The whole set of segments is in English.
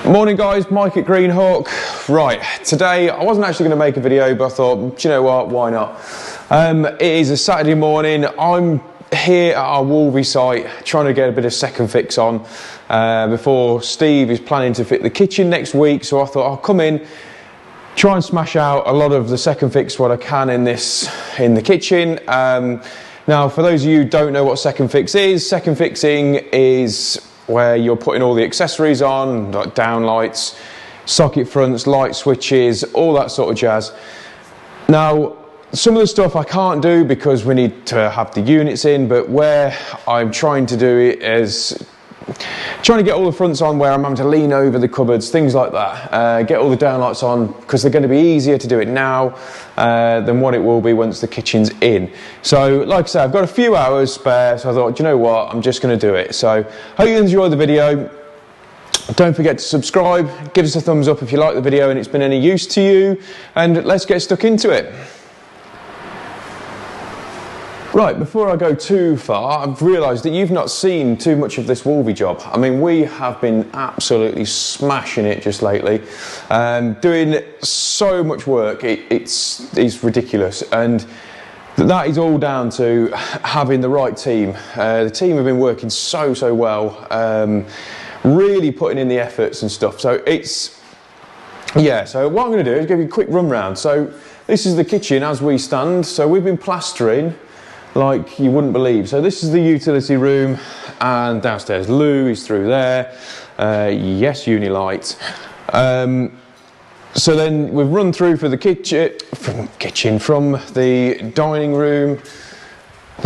Morning guys, Mike at Greenhawk. Right, today I wasn't actually going to make a video, but I thought, do you know what, why not? It is a Saturday morning. I'm here at our Wolvie site trying to get a bit of second fix on before Steve is planning to fit the kitchen next week. So I thought I'll come in, try and smash out a lot of the second fix what I can in the kitchen. Now, for those of you who don't know what second fix is, second fixing is where you're putting all the accessories on, like downlights, socket fronts, light switches, all that sort of jazz. Now, some of the stuff I can't do because we need to have the units in, but where I'm trying to do it is trying to get all the fronts on where I'm having to lean over the cupboards, things like that. Get all the downlights on because they're going to be easier to do it now than what it will be once the kitchen's in. So, like I said, I've got a few hours spare, so I thought, you know what, I'm just going to do it. So, hope you enjoy the video. Don't forget to subscribe, give us a thumbs up if you like the video and it's been any use to you, and let's get stuck into it. Right, before I go too far, I've realised that you've not seen too much of this Wolvie job. I mean, we have been absolutely smashing it just lately, doing so much work, it's ridiculous, and that is all down to having the right team. The team have been working so well, really putting in the efforts and stuff, so so what I'm going to do is give you a quick run round. So this is the kitchen as we stand, so we've been plastering like you wouldn't believe. So this is the utility room, and downstairs loo is through there. Yes, Unilight. So then we've run through for the from the dining room.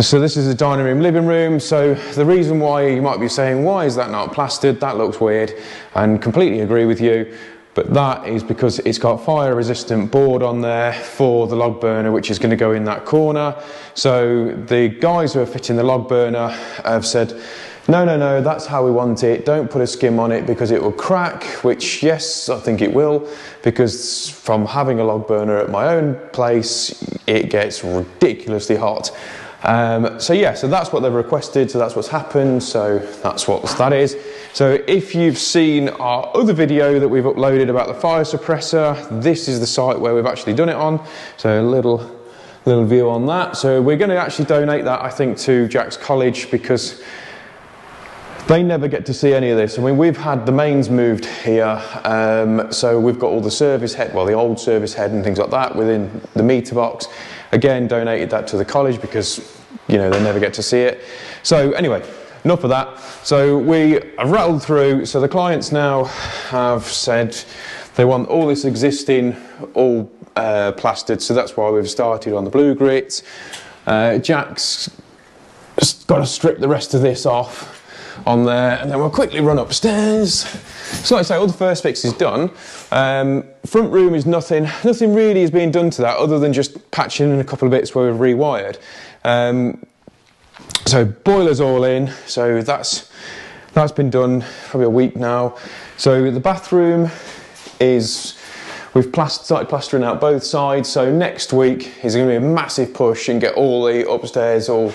So this is the dining room, living room. So the reason why you might be saying, why is that not plastered? That looks weird, and completely agree with you. But that is because it's got fire resistant board on there for the log burner, which is going to go in that corner. So the guys who are fitting the log burner have said, no, that's how we want it. Don't put a skim on it because it will crack, which yes, I think it will, because from having a log burner at my own place, it gets ridiculously hot. So that's what they've requested, so that's what's happened, so that's what that is. So if you've seen our other video that we've uploaded about the fire suppressor, this is the site where we've actually done it on, so a little view on that. So we're going to actually donate that, I think, to Jack's college because they never get to see any of this. I mean, we've had the mains moved here, so we've got all the service head, well, the old service head and things like that within the meter box. Again, donated that to the college because, you know, they never get to see it. So anyway, enough of that. So we have rattled through. So the clients now have said they want all this existing all plastered. So that's why we've started on the blue grit. Jack's just got to strip the rest of this off on there, and then we'll quickly run upstairs. So like I say, all the first fix is done. Front room is nothing really is being done to that other than just patching in a couple of bits where we've rewired. So boiler's all in, so that's been done probably a week now. So the bathroom is, we've started plastering out both sides, so next week is going to be a massive push and get all the upstairs all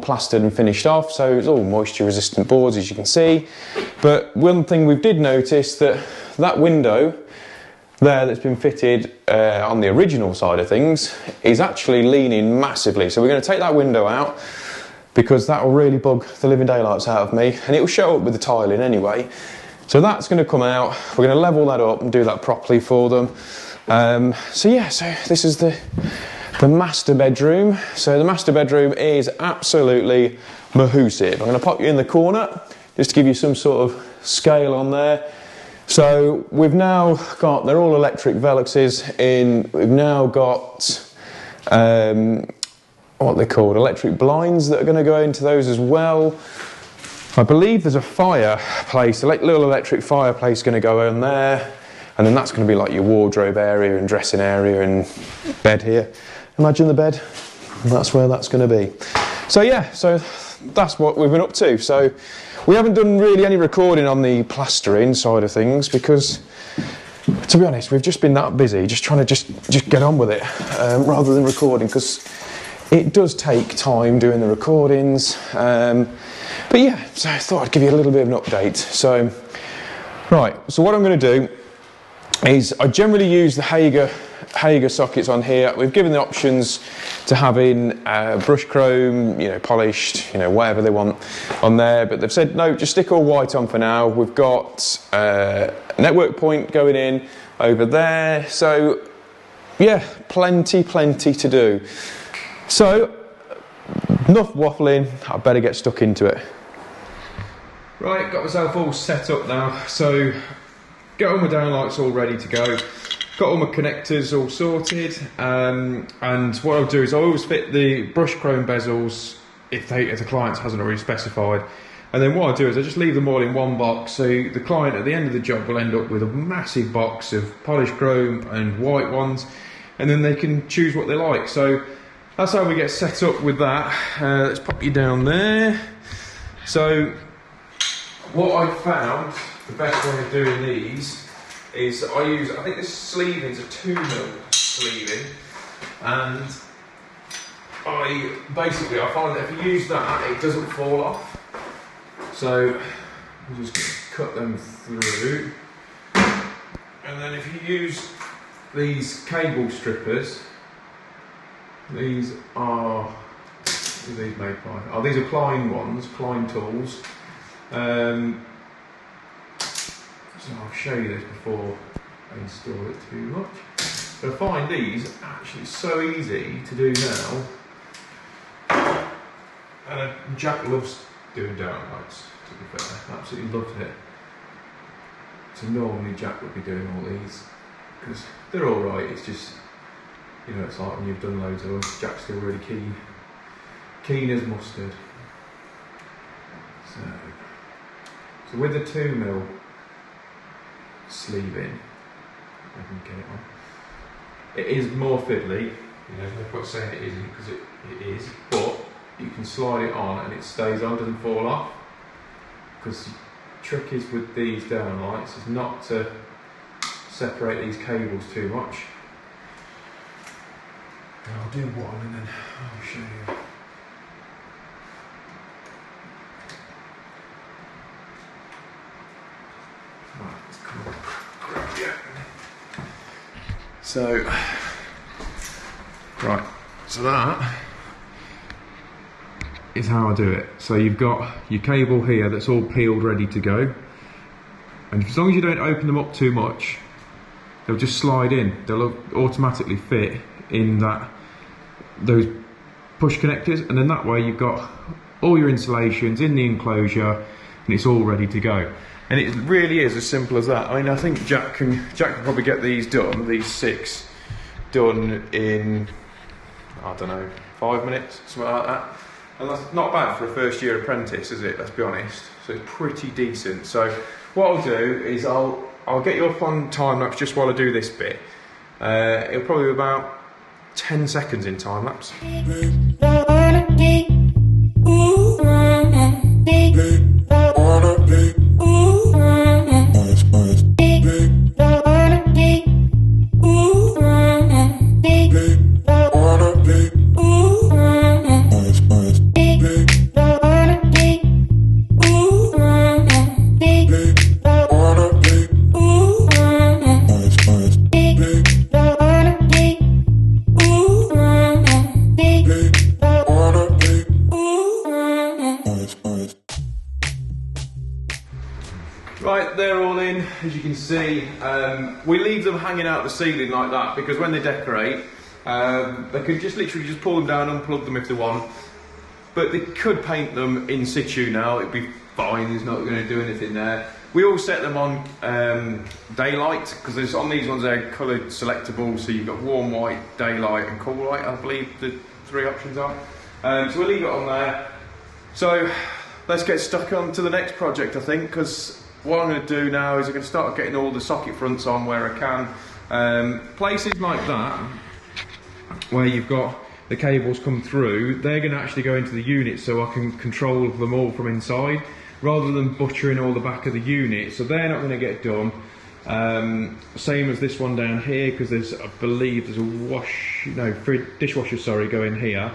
plastered and finished off. So it's all moisture resistant boards, as you can see. But one thing we did notice, that window there that's been fitted on the original side of things is actually leaning massively. So we're going to take that window out because that will really bug the living daylights out of me, and it will show up with the tiling anyway. So that's going to come out. We're going to level that up and do that properly for them. So this is the master bedroom. So the master bedroom is absolutely mahoosive. I'm going to pop you in the corner just to give you some sort of scale on there. So we've now got, they're all electric Veluxes in. We've now got what they're called, electric blinds that are going to go into those as well. I believe there's a fireplace, a little electric fireplace going to go in there, and then that's going to be like your wardrobe area and dressing area and bed here. Imagine the bed, that's where that's going to be. So so that's what we've been up to. So we haven't done really any recording on the plastering side of things because, to be honest, we've just been that busy just trying to just get on with it rather than recording, because it does take time doing the recordings. But so I thought I'd give you a little bit of an update. So Right, so what I'm going to do is I generally use the Hager sockets on here. We've given the options to having brush chrome, you know, polished, you know, whatever they want on there, but they've said no, just stick all white on for now. We've got a network point going in over there, so yeah, plenty to do. So enough waffling, I better get stuck into it. Right, got myself all set up now, so got all my downlights all ready to go. Got all my connectors all sorted, and what I'll do is I'll always fit the brush chrome bezels if the client hasn't already specified. And then what I do is I just leave them all in one box, so the client at the end of the job will end up with a massive box of polished chrome and white ones, and then they can choose what they like. So that's how we get set up with that. Let's pop you down there. So what I found the best way of doing these is I think this sleeving's a 2mm sleeving, and I find that if you use that, it doesn't fall off. So I'm just going to cut them through, and then if you use these cable strippers, these are made by? Oh, these are Klein ones, Klein tools. So I'll show you this before I install it too much. But I find these actually so easy to do now. And Jack loves doing downlights, to be fair. Absolutely loves it. So normally Jack would be doing all these, because they're alright, it's just, you know, it's like when you've done loads of them, Jack's still really keen as mustard. So with the 2mm sleeving, I can get it on. It is more fiddly, you know, there's no point saying it isn't, because it is, but you can slide it on and it stays on, doesn't fall off. Because the trick is with these downlights is not to separate these cables too much. And I'll do one and then I'll show you. So that is how I do it. So you've got your cable here that's all peeled, ready to go. And as long as you don't open them up too much, they'll just slide in. They'll automatically fit in those push connectors, and then that way you've got all your insulations in the enclosure, and it's all ready to go. And it really is as simple as that. I mean, I think Jack can probably get these 6 done in, I don't know, 5 minutes, something like that. And that's not bad for a first year apprentice, is it? Let's be honest. So it's pretty decent. So what I'll do is I'll get you up on time lapse just while I do this bit. It'll probably be about 10 seconds in time lapse. Right, they're all in, as you can see. We leave them hanging out the ceiling like that because when they decorate, they can just literally just pull them down, unplug them if they want. But they could paint them in situ now, it'd be fine, it's not going to do anything there. We all set them on daylight, because on these ones they're coloured selectable, so you've got warm white, daylight and cool white, I believe the 3 options are. So we'll leave it on there. So let's get stuck on to the next project, I think, because what I'm going to do now is I'm going to start getting all the socket fronts on where I can. Places like that, where you've got the cables come through, they're going to actually go into the unit so I can control them all from inside, rather than butchering all the back of the unit. So they're not going to get done. Same as this one down here, because there's, I believe there's a dishwasher, sorry, going here.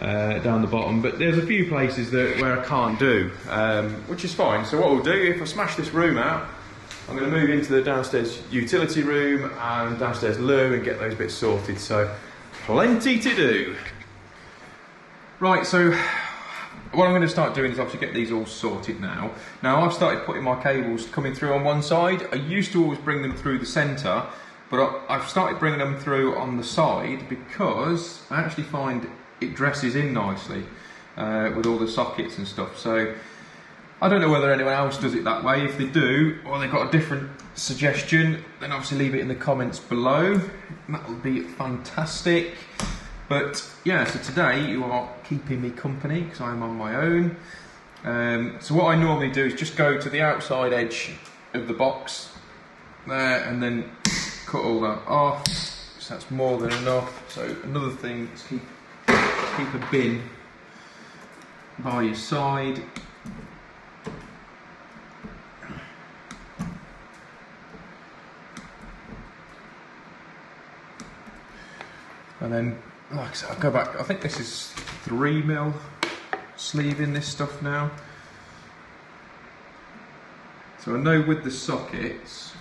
Down the bottom, but there's a few places where I can't do, which is fine. So what we'll do, if I smash this room out, I'm going to move into the downstairs utility room and downstairs loo and get those bits sorted, so plenty to do. Right, so what I'm going to start doing is obviously get these all sorted now. Now I've started putting my cables coming through on one side. I used to always bring them through the centre, but I've started bringing them through on the side because I actually find it dresses in nicely with all the sockets and stuff. So I don't know whether anyone else does it that way. If they do, or they've got a different suggestion, then obviously leave it in the comments below. That would be fantastic. But yeah, so today you are keeping me company because I'm on my own. So what I normally do is just go to the outside edge of the box there and then cut all that off. So that's more than enough. So another thing is keep a bin by your side. And then, like I said, I'll go back. I think this is 3mm sleeve in this stuff now. So I know with the sockets,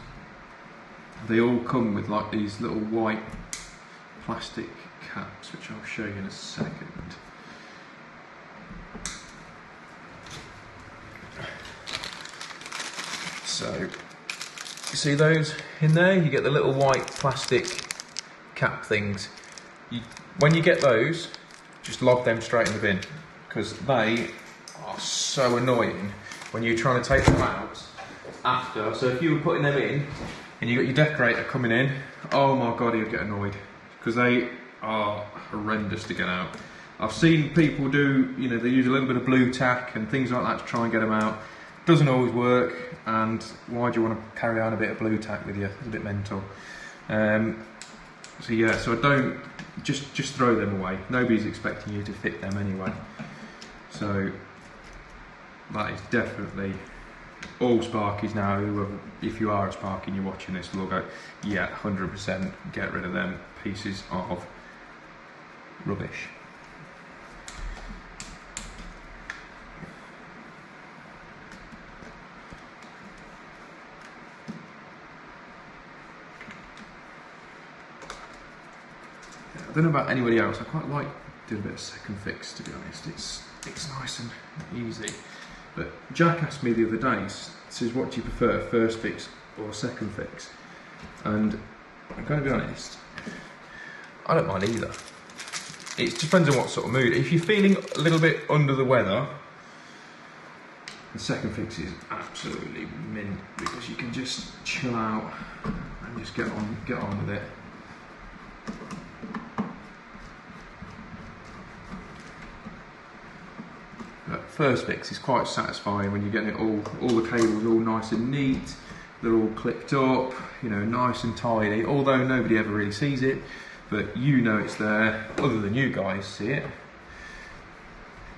they all come with like these little white plastic caps, which I'll show you in a second. So, you see those in there? You get the little white plastic cap things. When you get those, just log them straight in the bin because they are so annoying when you're trying to take them out after. So if you were putting them in and you got your decorator coming in, oh my god, you'd get annoyed because they are horrendous to get out. I've seen people do, you know, they use a little bit of blue tack and things like that to try and get them out. Doesn't always work, and why do you want to carry on a bit of blue tack with you? It's a bit mental. So yeah, so I don't, just throw them away. Nobody's expecting you to fit them anyway. So that is definitely all Sparkies now. Whoever, if you are a Sparky and you're watching this, will go, yeah, 100% get rid of them pieces of rubbish. I don't know about anybody else, I quite like doing a bit of second fix, to be honest. It's nice and easy. But Jack asked me the other day, says, what do you prefer, first fix or second fix? And I'm going to be honest, I don't mind either. It depends on what sort of mood. If you're feeling a little bit under the weather, the second fix is absolutely mint because you can just chill out and just get on with it. First fix is quite satisfying when you're getting it all the cables all nice and neat, they're all clipped up, you know, nice and tidy, although nobody ever really sees it, but you know it's there, other than you guys see it,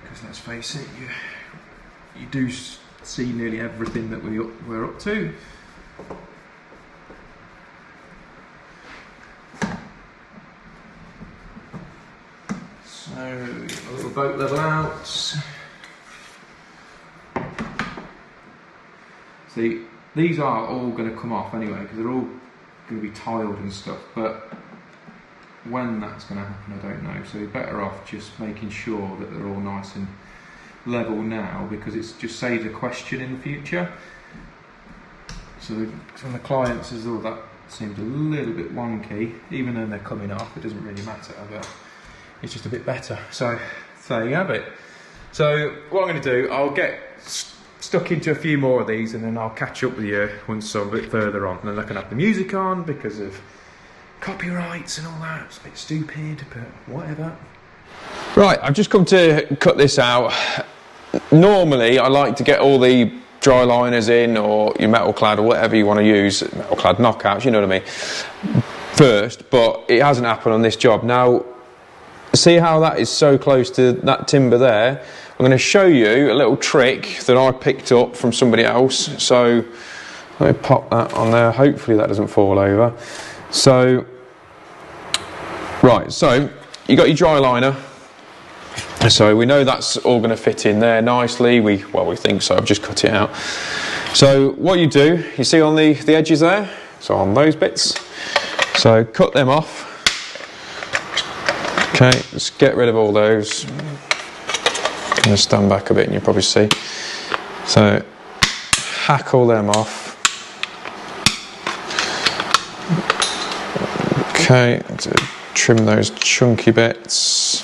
because let's face it, you do see nearly everything that we're up to. So, a little boat level out. See, these are all going to come off anyway because they're all going to be tiled and stuff, but when that's going to happen I don't know, so you're better off just making sure that they're all nice and level now because it just saves a question in the future. So from the client says, oh, that seems a little bit wonky, even though they're coming off, it doesn't really matter, but it's just a bit better. So there you have it. So what I'm going to do, I'll get stuck into a few more of these and then I'll catch up with you once I'm a bit further on. And then I can have the music on because of copyrights and all that. It's a bit stupid, but whatever. Right, I've just come to cut this out. Normally I like to get all the dry liners in, or your metal clad, or whatever you want to use, metal clad knockouts, you know what I mean, first, but it hasn't happened on this job. Now, see how that is so close to that timber there? I'm going to show you a little trick that I picked up from somebody else. So let me pop that on there. Hopefully that doesn't fall over. So, right, so you got your dry liner. So we know that's all going to fit in there nicely. We think so. I've just cut it out. So what you do, you see on the edges there, so on those bits, so cut them off. Okay, just get rid of all those. I'm going to stand back a bit and you'll probably see. So hack all them off. Okay, trim those chunky bits.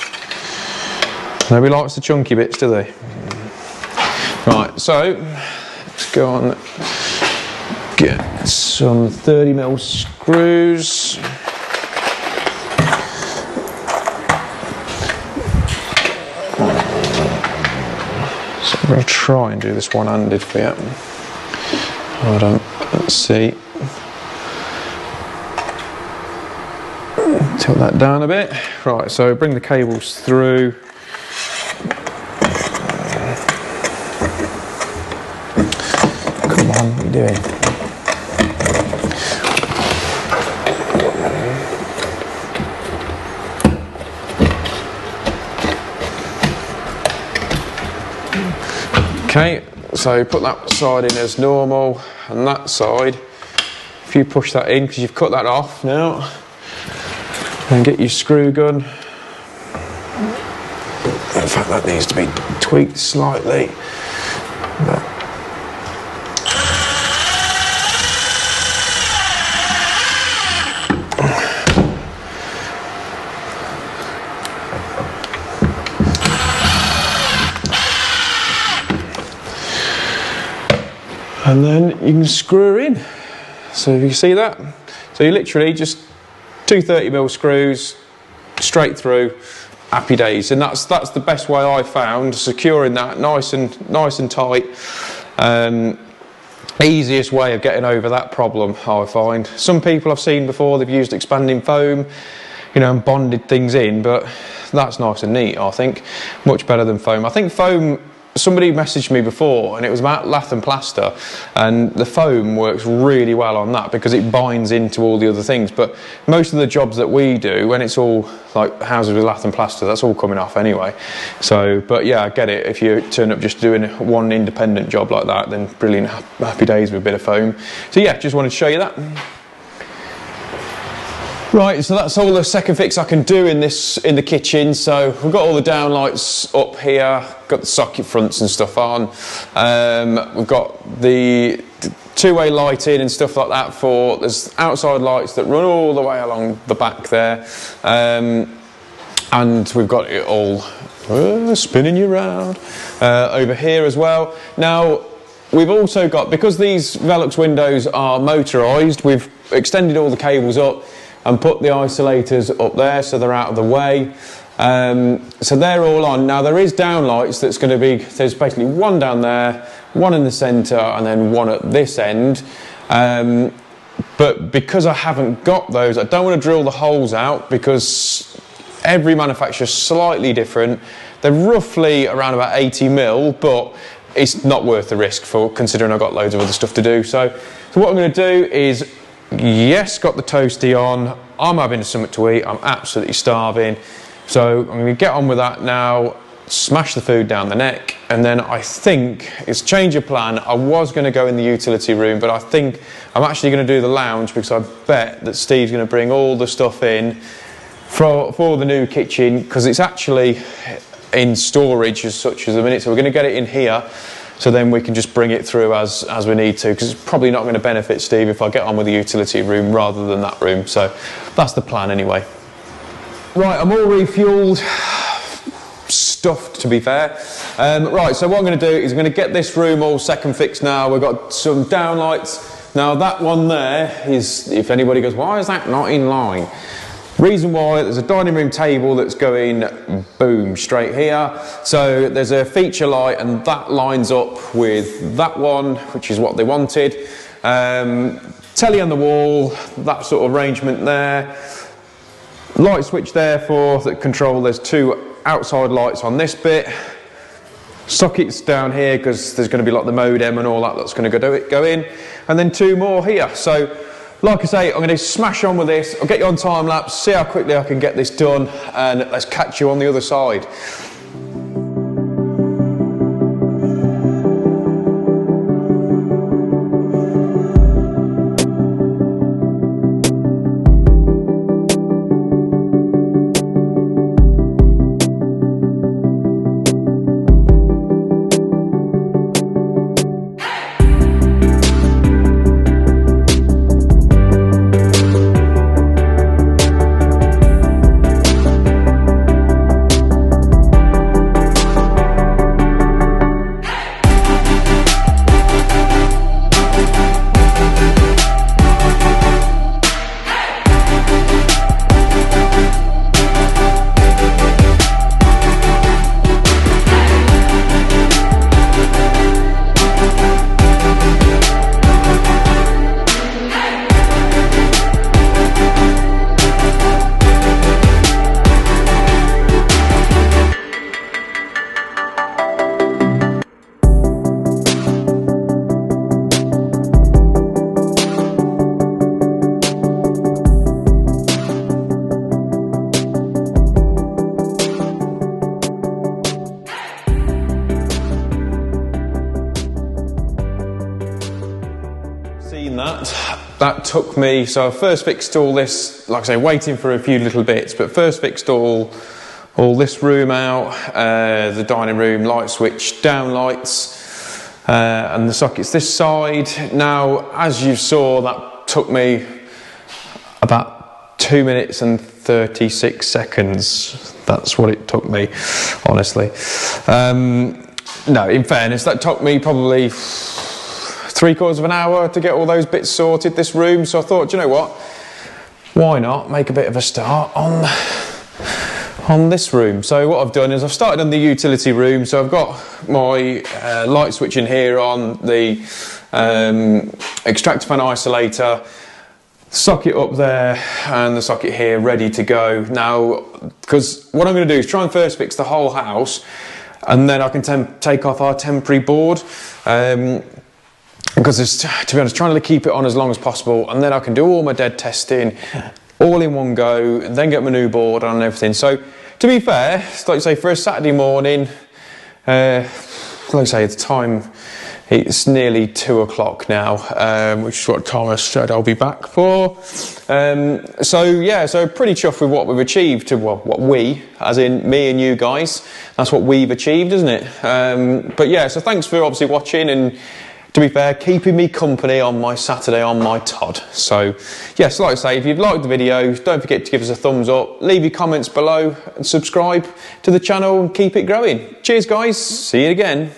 Nobody likes the chunky bits, do they? Right, so let's go on, get some 30mm screws. So I'm going to try and do this one-handed for you. Hold on, let's see. Tilt that down a bit. Right, so bring the cables through. Come on, what are you doing? Okay, so put that side in as normal, and that side, if you push that in, because you've cut that off now, and get your screw gun. In fact, that needs to be tweaked slightly. And then you can screw her in. So if you see that, so you literally just 2 30mm screws straight through, happy days. And that's the best way I found, securing that nice and tight. Easiest way of getting over that problem, I find. Some people I've seen before, they've used expanding foam, you know, and bonded things in, but that's nice and neat, I think. Much better than foam. I think foam, somebody messaged me before and it was about lath and plaster, and the foam works really well on that because it binds into all the other things. But most of the jobs that we do, when it's all like houses with lath and plaster, that's all coming off anyway. So, but yeah, I get it. If you turn up just doing one independent job like that, then brilliant, happy days with a bit of foam. So yeah, just wanted to show you that. Right, so that's all the second fix I can do in the kitchen. So we've got all the downlights up here, got the socket fronts and stuff on. We've got the two-way lighting and stuff like that. There's outside lights that run all the way along the back there, and we've got it all spinning you around over here as well. Now we've also got, because these Velux windows are motorised, we've extended all the cables up and put the isolators up there so they're out of the way. So they're all on. Now there is downlights that's going to be, there's basically one down there, one in the centre, and then one at this end. But because I haven't got those, I don't want to drill the holes out because every manufacturer's slightly different. They're roughly around about 80mm, but it's not worth the risk for considering I've got loads of other stuff to do. So what I'm going to do is, yes, got the toasty on, I'm having something to eat, I'm absolutely starving, so I'm going to get on with that now, smash the food down the neck, and then I think it's change of plan. I was going to go in the utility room, but I think I'm actually going to do the lounge because I bet that Steve's going to bring all the stuff in for the new kitchen, because it's actually in storage as such as a minute, so we're going to get it in here. So then we can just bring it through as we need to, because it's probably not going to benefit Steve if I get on with the utility room rather than that room. So that's the plan anyway. Right, I'm all refueled, stuffed to be fair. Right, so what I'm going to do is I'm going to get this room all second fixed now. We've got some downlights. Now that one there is, if anybody goes, why is that not in line? Reason why, there's a dining room table that's going boom straight here, so there's a feature light and that lines up with that one, which is what they wanted. Telly on the wall, that sort of arrangement there. Light switch there for the control, there's 2 outside lights on this bit. Sockets down here because there's going to be like the modem and all that that's going to go in, and then 2 more here. So like I say, I'm going to smash on with this. I'll get you on time lapse, see how quickly I can get this done, and let's catch you on the other side. doing that took me, so I first fixed all this, like I say, waiting for a few little bits, but first fixed all this room out, the dining room, light switch, down lights, and the sockets this side. Now, as you saw, that took me about 2 minutes and 36 seconds. That's what it took me, honestly. No, in fairness, that took me probably 3/4 of an hour to get all those bits sorted, this room. So I thought, you know what, why not make a bit of a start on this room. So what I've done is I've started on the utility room. So I've got my light switch in here on the extractor fan isolator, socket up there and the socket here ready to go. Now, because what I'm going to do is try and first fix the whole house, and then I can take off our temporary board, because it's, to be honest, trying to keep it on as long as possible, and then I can do all my dead testing all in one go, and then get my new board on and everything. So to be fair, like I say, for a Saturday morning, like I say, at the time, it's nearly 2 o'clock now, which is what Thomas said I'll be back for. So yeah, so pretty chuffed with what we've achieved, well, what we, as in me and you guys, that's what we've achieved, isn't it? But yeah, so thanks for obviously watching, and to be fair, keeping me company on my Saturday on my Todd. So yes, like I say, if you've liked the video, don't forget to give us a thumbs up, leave your comments below, and subscribe to the channel and keep it growing. Cheers guys, see you again.